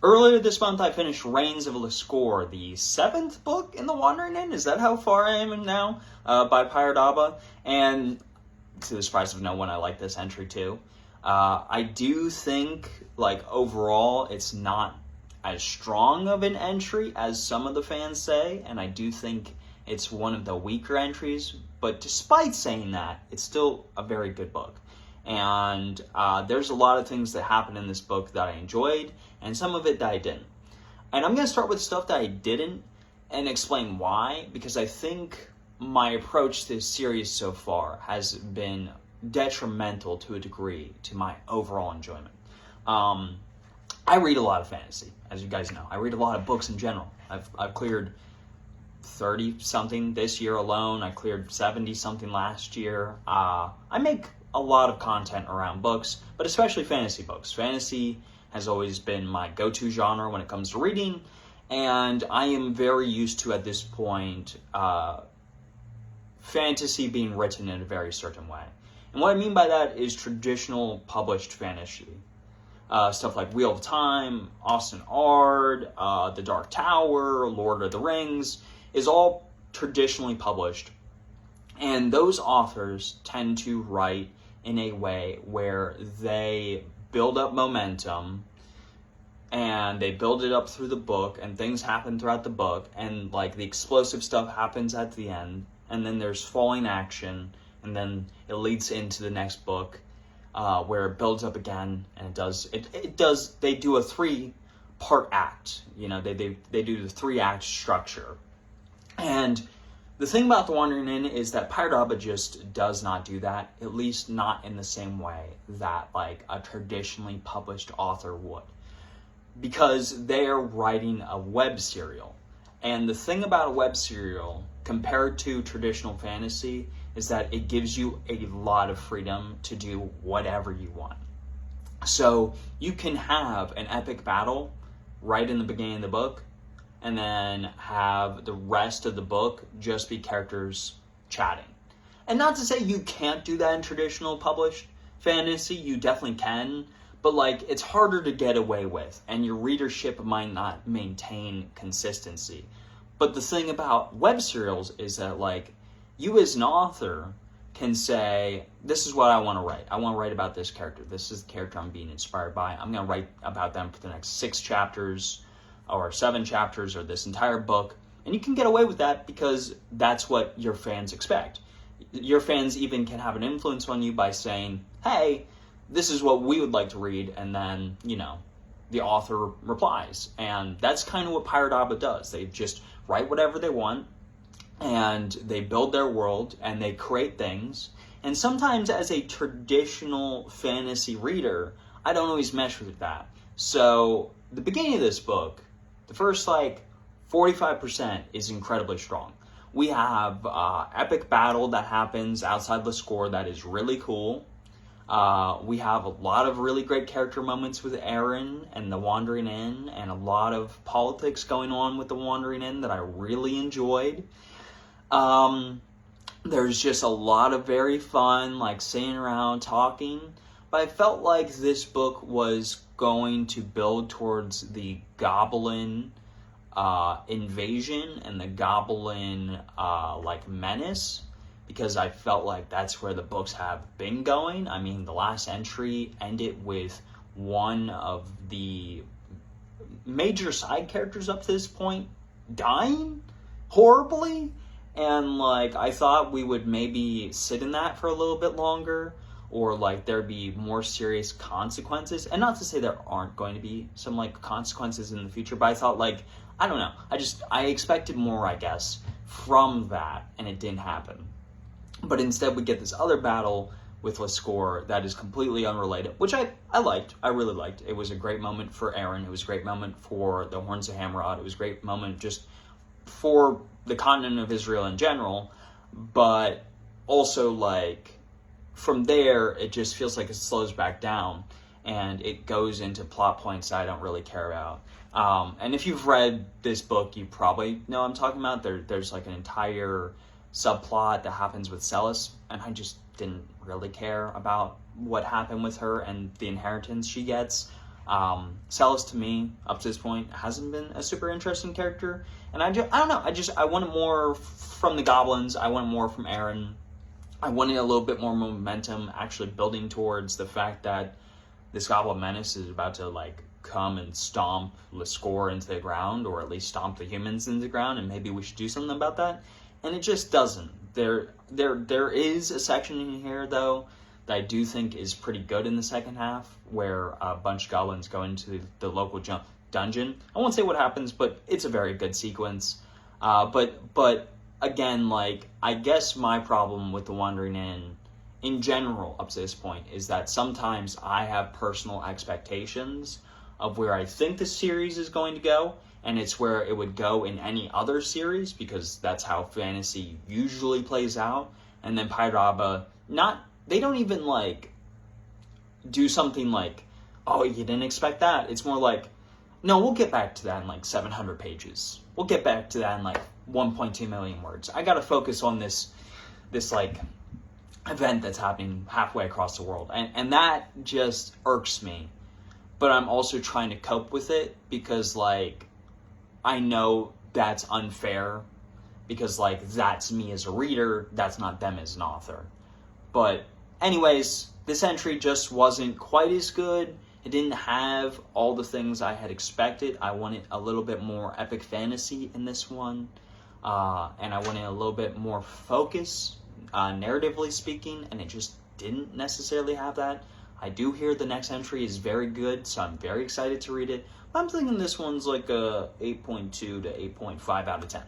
Earlier this month, I finished Reigns of Liscor, the 7th book in the Wandering Inn. Is that how far I am now? By Pirate Abba. And to the surprise of no one, I like this entry too. I do think, like, overall, it's not as strong of an entry as some of the fans say, and I do think it's one of the weaker entries, but despite saying that, it's still a very good book. And there's a lot of things that happen in this book that I enjoyed, and some of it that I didn't. And I'm going to start with stuff that I didn't and explain why, because I think my approach to this series so far has been detrimental to a degree to my overall enjoyment. I read a lot of fantasy, as you guys know. I read a lot of books in general. I've cleared 30-something this year alone. I cleared 70-something last year. I make a lot of content around books, but especially fantasy books. Fantasy has always been my go-to genre when it comes to reading, and I am very used to, at this point, fantasy being written in a very certain way. And what I mean by that is traditional published fantasy. Stuff like Wheel of Time, Austin Ard, The Dark Tower, Lord of the Rings, is all traditionally published. And those authors tend to write in a way where they build up momentum and they build it up through the book, and things happen throughout the book, and like the explosive stuff happens at the end, and then there's falling action, and then it leads into the next book where it builds up again, and they do a 3-part act. You know, they do the 3-act structure. And the thing about The Wandering Inn is that Pirate Abba just does not do that, at least not in the same way that like a traditionally published author would, because they are writing a web serial. And the thing about a web serial compared to traditional fantasy is that it gives you a lot of freedom to do whatever you want. So you can have an epic battle right in the beginning of the book, and then have the rest of the book just be characters chatting. And not to say you can't do that in traditional published fantasy, you definitely can, but like it's harder to get away with, and your readership might not maintain consistency. But the thing about web serials is that like you as an author can say, this is what I want to write. I want to write about this character. This is the character I'm being inspired by. I'm going to write about them for the next 6 chapters or 7 chapters or this entire book. And you can get away with that because that's what your fans expect. Your fans even can have an influence on you by saying, hey, this is what we would like to read. And then, you know, the author replies. And that's kind of what Pirate Abba does. They just write whatever they want, and they build their world, and they create things. And sometimes as a traditional fantasy reader, I don't always mesh with that. So the beginning of this book, the first like 45% is incredibly strong. We have epic battle that happens outside Liscor that is really cool. We have a lot of really great character moments with Aaron and the Wandering Inn, and a lot of politics going on with the Wandering Inn that I really enjoyed. There's just a lot of very fun, like sitting around talking, but I felt like this book was going to build towards the Goblin invasion and the Goblin like menace, because I felt like that's where the books have been going. I mean, the last entry ended with one of the major side characters up to this point dying horribly, and like I thought we would maybe sit in that for a little bit longer, or like there'd be more serious consequences. And not to say there aren't going to be some like consequences in the future, but I thought like, I don't know, I expected more, I guess, from that, and it didn't happen. But instead we get this other battle with Liscor that is completely unrelated, which I liked. I really liked. It was a great moment for Aaron. It was a great moment for the Horns of Hammerod. It was a great moment just for the continent of Israel in general. But also, like, from there, it just feels like it slows back down, and it goes into plot points I don't really care about. And if you've read this book, you probably know what I'm talking about. There's like an entire subplot that happens with Celis, and I just didn't really care about what happened with her and the inheritance she gets. Celis, to me, up to this point, hasn't been a super interesting character, and I don't know. I wanted more from the goblins. I wanted more from Aaron. I wanted a little bit more momentum, actually building towards the fact that this Goblin Menace is about to like come and stomp Liscor into the ground, or at least stomp the humans into the ground, and maybe we should do something about that. And it just doesn't. There is a section in here though that I do think is pretty good in the second half, where a bunch of goblins go into the local dungeon. I won't say what happens, but it's a very good sequence. But again, like, I guess my problem with the Wandering Inn in general up to this point is that sometimes I have personal expectations of where I think the series is going to go, and it's where it would go in any other series, because that's how fantasy usually plays out. And then Pyraba, they don't even like do something like, oh, you didn't expect that. It's more like, no, we'll get back to that in like 700 pages. We'll get back to that in like 1.2 million words. I gotta focus on this like event that's happening halfway across the world. And that just irks me. But I'm also trying to cope with it, because like I know that's unfair, because like that's me as a reader, that's not them as an author. But anyways, this entry just wasn't quite as good. It didn't have all the things I had expected. I wanted a little bit more epic fantasy in this one, and I wanted a little bit more focus, narratively speaking, and it just didn't necessarily have that. I do hear the next entry is very good, so I'm very excited to read it. I'm thinking this one's like a 8.2 to 8.5 out of 10.